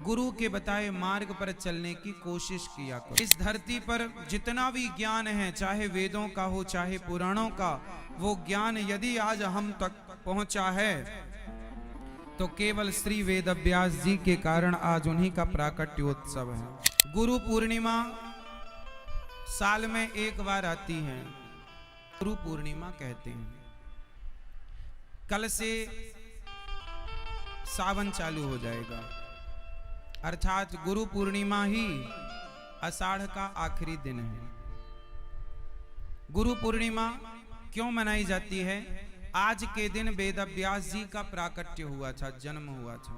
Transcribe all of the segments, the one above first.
गुरु के बताए मार्ग पर चलने की कोशिश किया करो। इस धरती पर जितना भी ज्ञान है, चाहे वेदों का हो चाहे पुराणों का, वो ज्ञान यदि आज हम तक पहुंचा है तो केवल श्री वेद व्यास जी के कारण आज उन्हीं का प्राकट्योत्सव है। गुरु पूर्णिमा साल में एक बार आती है, गुरु पूर्णिमा कहते हैं। कल से सावन चालू हो जाएगा, अर्थात गुरु पूर्णिमा ही आषाढ़ का आखिरी दिन है। गुरु पूर्णिमा क्यों मनाई जाती है? आज के दिन वेद व्यास जी का प्राकट्य हुआ था, जन्म हुआ था।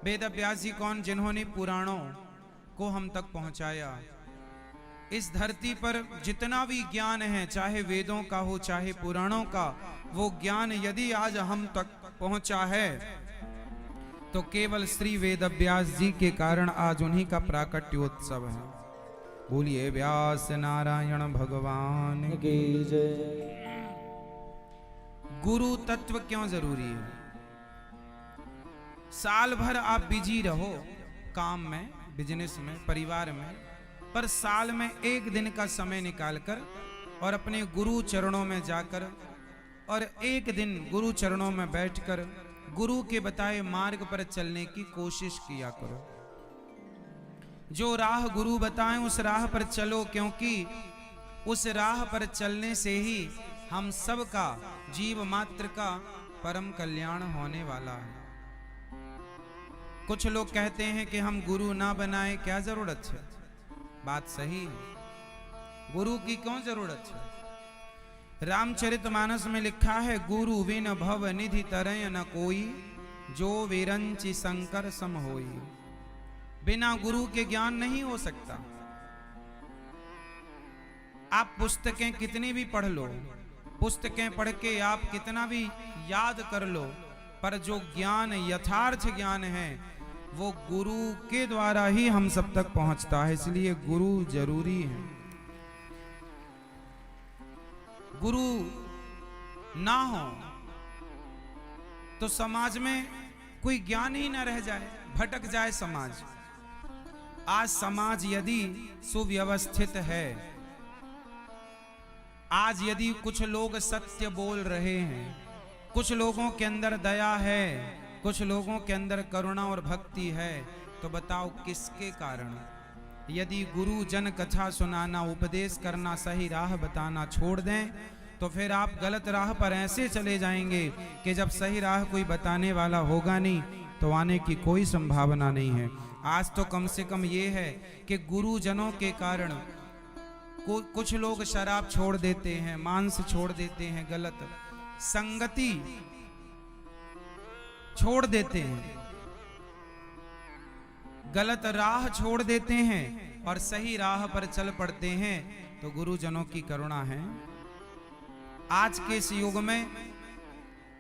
वेद व्यास जी कौन? जिन्होंने पुराणों को हम तक पहुंचाया। इस धरती पर जितना भी ज्ञान है, चाहे वेदों का हो चाहे पुराणों का, वो ज्ञान यदि आज हम तक पहुंचा है तो केवल श्री वेद व्यास जी के कारण आज उन्हीं का प्राकट्योत्सव है। बोलिए व्यास नारायण भगवान की जय। गुरु तत्व क्यों जरूरी है? साल भर आप बिजी रहो काम में, बिजनेस में, परिवार में, पर साल में एक दिन का समय निकालकर और अपने गुरु चरणों में जाकर और एक दिन गुरु चरणों में बैठकर गुरु के बताए मार्ग पर चलने की कोशिश किया करो। जो राह गुरु बताएं उस राह पर चलो, क्योंकि उस राह पर चलने से ही हम सब का, जीव मात्र का परम कल्याण होने वाला है। कुछ लोग कहते हैं कि हम गुरु ना बनाए, क्या जरूरत है? बात सही है, गुरु की क्यों जरूरत है? रामचरितमानस में लिखा है, गुरु बिन भव निधि तरय न कोई, जो विरंचि शंकर सम होई। बिना गुरु के ज्ञान नहीं हो सकता। आप पुस्तकें कितनी भी पढ़ लो, पुस्तकें पढ़ के आप कितना भी याद कर लो, पर जो ज्ञान, यथार्थ ज्ञान है, वो गुरु के द्वारा ही हम सब तक पहुंचता है। इसलिए गुरु जरूरी है। गुरु ना हो तो समाज में कोई ज्ञान ही ना रह जाए, भटक जाए समाज। आज समाज यदि सुव्यवस्थित है, आज यदि कुछ लोग सत्य बोल रहे हैं, कुछ लोगों के अंदर दया है, कुछ लोगों के अंदर करुणा और भक्ति है, तो बताओ किसके कारण? यदि गुरु जन कथा सुनाना, उपदेश करना, सही राह बताना छोड़ दें तो फिर आप गलत राह पर ऐसे चले जाएंगे कि जब सही राह कोई बताने वाला होगा नहीं तो आने की कोई संभावना नहीं है। आज तो कम से कम ये है कि गुरुजनों के कारण कुछ लोग शराब छोड़ देते हैं, मांस छोड़ देते हैं, गलत संगति छोड़ देते हैं, गलत राह छोड़ देते हैं और सही राह पर चल पड़ते हैं, तो गुरुजनों की करुणा है। आज के इस युग में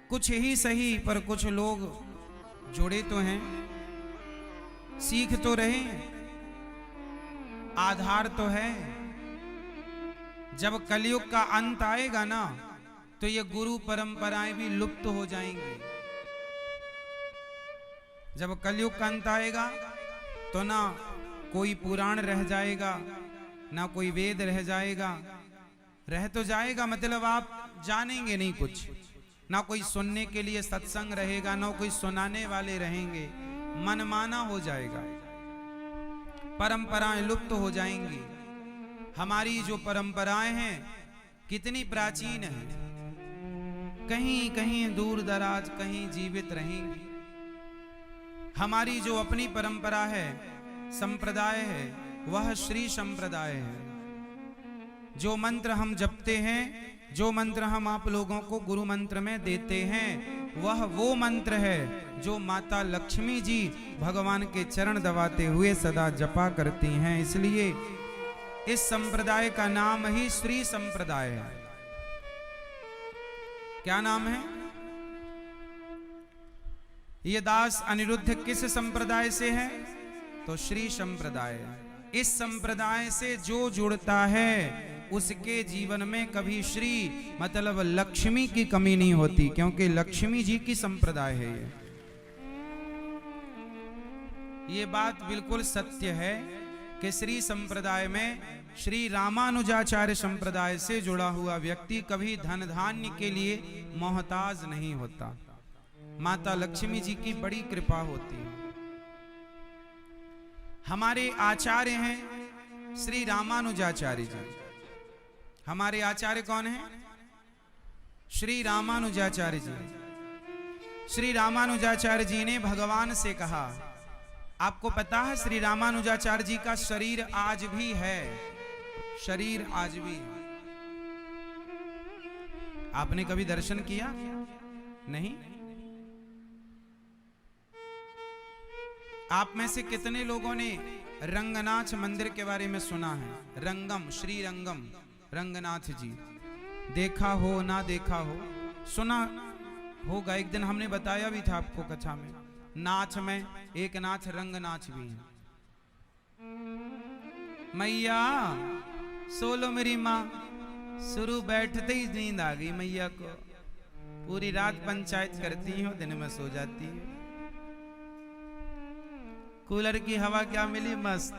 कुछ ही सही, पर कुछ लोग जुड़े तो हैं, सीख तो रहे, आधार तो है। जब कलयुग का अंत आएगा ना, तो ये गुरु परंपराएं भी लुप्त हो जाएंगी। जब कलयुग का अंत आएगा तो ना कोई पुराण रह जाएगा, ना कोई वेद रह जाएगा। रह तो जाएगा मतलब आप जानेंगे नहीं कुछ, ना कोई सुनने के लिए सत्संग रहेगा, ना कोई सुनाने वाले रहेंगे, मनमाना हो जाएगा, परंपराएं लुप्त हो जाएंगी। हमारी जो परंपराएं हैं कितनी प्राचीन हैं, कहीं कहीं दूर दराज कहीं जीवित रहेंगी। हमारी जो अपनी परंपरा है, संप्रदाय है, वह श्री संप्रदाय है। जो मंत्र हम जपते हैं, जो मंत्र हम आप लोगों को गुरु मंत्र में देते हैं, वह वो मंत्र है जो माता लक्ष्मी जी भगवान के चरण दबाते हुए सदा जपा करती हैं। इसलिए इस संप्रदाय का नाम ही श्री संप्रदाय है। क्या नाम है? ये दास अनिरुद्ध किस संप्रदाय से है? तो श्री संप्रदाय। इस संप्रदाय से जो जुड़ता है उसके जीवन में कभी श्री मतलब लक्ष्मी की कमी नहीं होती, क्योंकि लक्ष्मी जी की संप्रदाय है ये। ये बात बिल्कुल सत्य है कि श्री संप्रदाय में श्री रामानुजाचार्य संप्रदाय से जुड़ा हुआ व्यक्ति कभी धन धान्य के लिए मोहताज नहीं होता। माता लक्ष्मी जी की बड़ी कृपा होती है। हमारे आचार्य हैं श्री रामानुजाचार्य जी। हमारे आचार्य कौन हैं? श्री रामानुजाचार्य जी। श्री रामानुजाचार्य जी ने भगवान से कहा, आपको पता है श्री रामानुजाचार्य जी का शरीर आज भी है, शरीर आज भी है। आपने कभी दर्शन किया? नहीं। आप में से कितने लोगों ने रंगनाथ मंदिर के बारे में सुना है? रंगम, श्री रंगम रंगनाथ जी, देखा हो ना देखा हो, सुना होगा। एक दिन हमने बताया भी था आपको कथा में। नाथ में एक नाथ रंगनाथ भी है। मैया सोलो मेरी माँ, शुरू बैठते ही नींद आ गई मैया को। पूरी रात पंचायत करती हो, दिन में सो जाती है। कूलर की हवा क्या मिली, मस्त।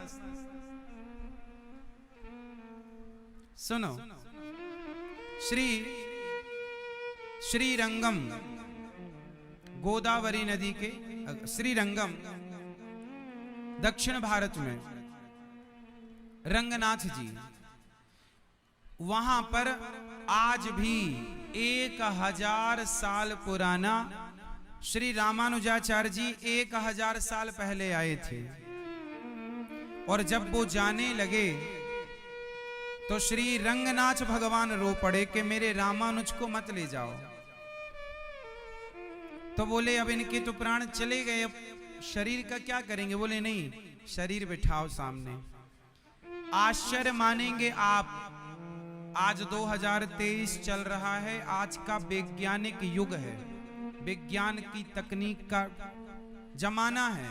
सुनो, श्री रंगम गोदावरी नदी के श्री रंगम दक्षिण भारत में रंगनाथ जी, वहां पर आज भी 1000 साल पुराना श्री रामानुजाचार्य जी 1000 साल पहले आए थे। और जब वो जाने लगे तो श्री रंगनाथ भगवान रो पड़े कि मेरे रामानुज को मत ले जाओ। तो बोले अब इनके तो प्राण चले गए, अब शरीर का क्या करेंगे? बोले नहीं, शरीर बिठाओ सामने। आश्चर्य मानेंगे आप, आज 2023 चल रहा है, आज का वैज्ञानिक युग है, विज्ञान की तकनीक का जमाना है।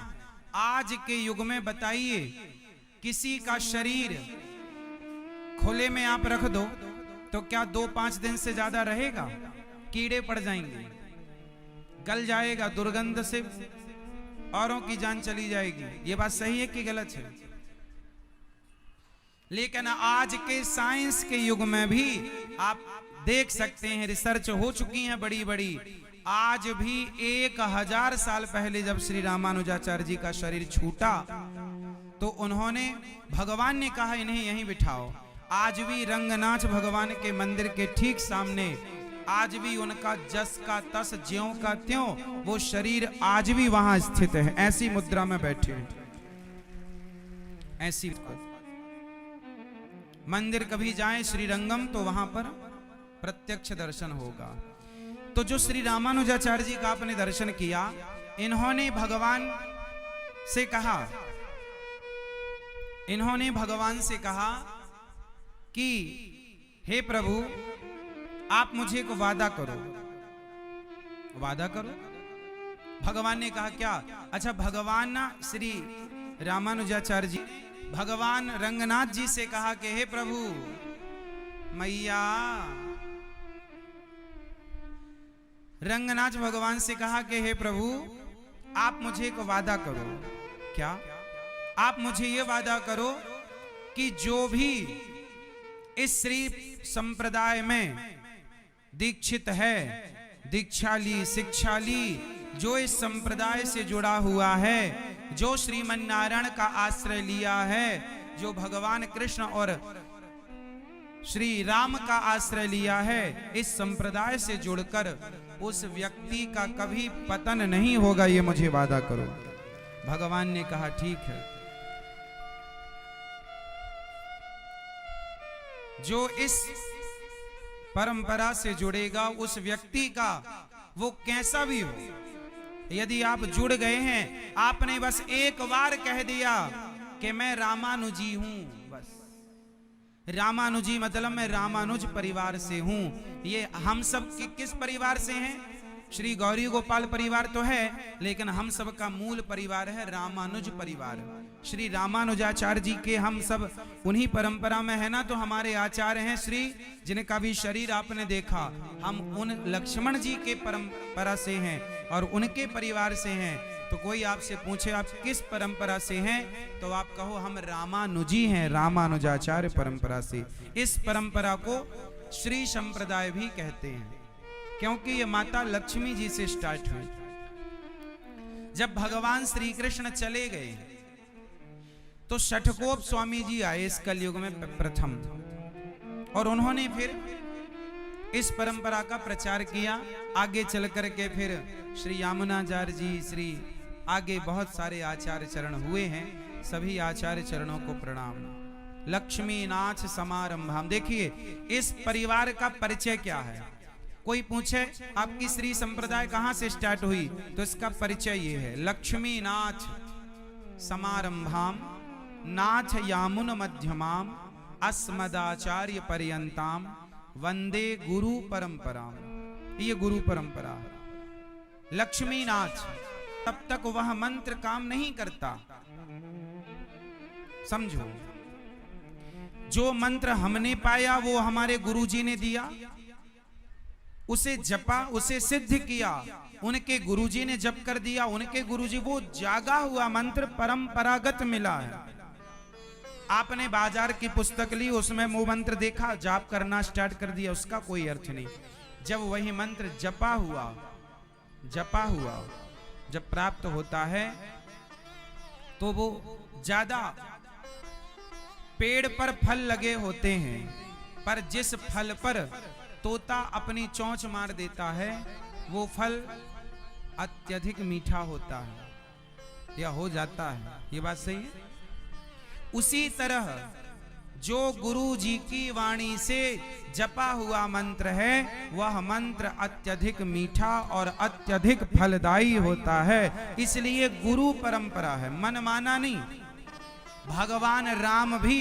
आज के युग में बताइए, किसी का शरीर खुले में आप रख दो तो क्या 2-5 दिन से ज्यादा रहेगा? कीड़े पड़ जाएंगे, गल जाएगा, दुर्गंध से औरों की जान चली जाएगी। ये बात सही है कि गलत है? लेकिन आज के साइंस के युग में भी आप देख सकते हैं, रिसर्च हो चुकी है बड़ी बड़ी। आज भी 1000 साल पहले जब श्री रामानुजाचार्य जी का शरीर छूटा तो उन्होंने, भगवान ने कहा इन्हें यहीं बिठाओ। आज भी रंगनाथ भगवान के मंदिर के ठीक सामने आज भी उनका जस का तस, ज्यों का त्यों वो शरीर आज भी वहां स्थित है। ऐसी मुद्रा में बैठे हैं, ऐसी मंदिर कभी जाएं श्री रंगम तो वहां पर प्रत्यक्ष दर्शन होगा। तो जो श्री रामानुजाचार्य जी का आपने दर्शन किया, इन्होंने भगवान से कहा, इन्होंने भगवान से कहा कि हे प्रभु आप मुझे को वादा करो, वादा करो। भगवान ने कहा क्या? अच्छा, भगवान ना श्री रामानुजाचार्य जी भगवान रंगनाथ जी से कहा कि हे प्रभु, मैया रंगनाथ भगवान से कहा कि हे प्रभु आप मुझे को वादा करो। क्या? आप मुझे ये वादा करो कि जो भी इस श्री संप्रदाय में दीक्षित है, दीक्षा ली, शिक्षा ली, जो इस संप्रदाय से जुड़ा हुआ है, जो श्रीमन नारायण का आश्रय लिया है, जो भगवान कृष्ण और श्री राम का आश्रय लिया है, इस संप्रदाय से जुड़कर उस व्यक्ति का कभी पतन नहीं होगा, ये मुझे वादा करो। भगवान ने कहा ठीक है। जो इस परंपरा से जुड़ेगा, उस व्यक्ति का वो कैसा भी हो, यदि आप जुड़ गए हैं, आपने बस एक बार कह दिया कि मैं रामानुजी हूं, बस रामानुजी मतलब मैं रामानुज परिवार से हूं। ये हम सब किस परिवार से हैं? श्री गौरी गोपाल परिवार तो है, लेकिन हम सब का मूल परिवार है रामानुज परिवार। श्री रामानुजाचार्य जी के हम सब उन्हीं परंपरा में है ना। तो हमारे आचार्य हैं श्री, जिनका भी शरीर आपने देखा, हम उन लक्ष्मण जी के परंपरा से हैं और उनके परिवार से हैं। तो कोई आपसे पूछे आप किस परंपरा से हैं, तो आप कहो हम रामानुजी हैं, रामानुजाचार्य परंपरा से। इस परंपरा को श्री संप्रदाय भी कहते हैं, क्योंकि ये माता लक्ष्मी जी से स्टार्ट हुई। जब भगवान श्री कृष्ण चले गए तो षठकोप स्वामी जी आए इस कलयुग में प्रथम, और उन्होंने फिर इस परंपरा का प्रचार किया। आगे चल करके फिर श्री यामुनाचार्य जी, श्री आगे बहुत सारे आचार्य चरण हुए हैं, सभी आचार्य चरणों को प्रणाम। लक्ष्मी नाथ समारंभम। देखिए इस परिवार का परिचय क्या है। कोई पूछे आपकी श्री संप्रदाय कहां से स्टार्ट हुई, तो इसका परिचय ये है, लक्ष्मी नाथ समारंभाम नाथ यामुन मध्यमाम अस्मदाचार्य पर्यंताम वंदे गुरु परंपराम। ये गुरु परंपरा है। लक्ष्मी नाथ, तब तक वह मंत्र काम नहीं करता। समझो, जो मंत्र हमने पाया वो हमारे गुरुजी ने दिया, उसे जपा, उसे सिद्ध किया, उनके गुरुजी ने जप कर दिया, उनके गुरुजी, वो जागा हुआ मंत्र परंपरागत मिला है। आपने बाजार की पुस्तक ली, उसमें वो मंत्र देखा, जाप करना स्टार्ट कर दिया, उसका कोई अर्थ नहीं। जब वही मंत्र जपा हुआ जब प्राप्त होता है तो वो ज्यादा, पेड़ पर फल लगे होते हैं, पर जिस फल पर तोता अपनी चोंच मार देता है वो फल अत्यधिक मीठा होता है या हो जाता है। ये बात सही है। उसी तरह जो गुरु जी की वाणी से जपा हुआ मंत्र है, वह मंत्र अत्यधिक मीठा और अत्यधिक फलदायी होता है। इसलिए गुरु परंपरा है, मनमाना नहीं। भगवान राम भी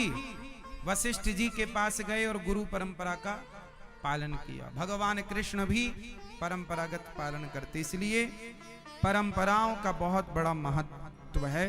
वशिष्ठ जी के पास गए और गुरु परंपरा का पालन किया। भगवान कृष्ण भी परंपरागत पालन करते, इसलिए परंपराओं का बहुत बड़ा महत्व है।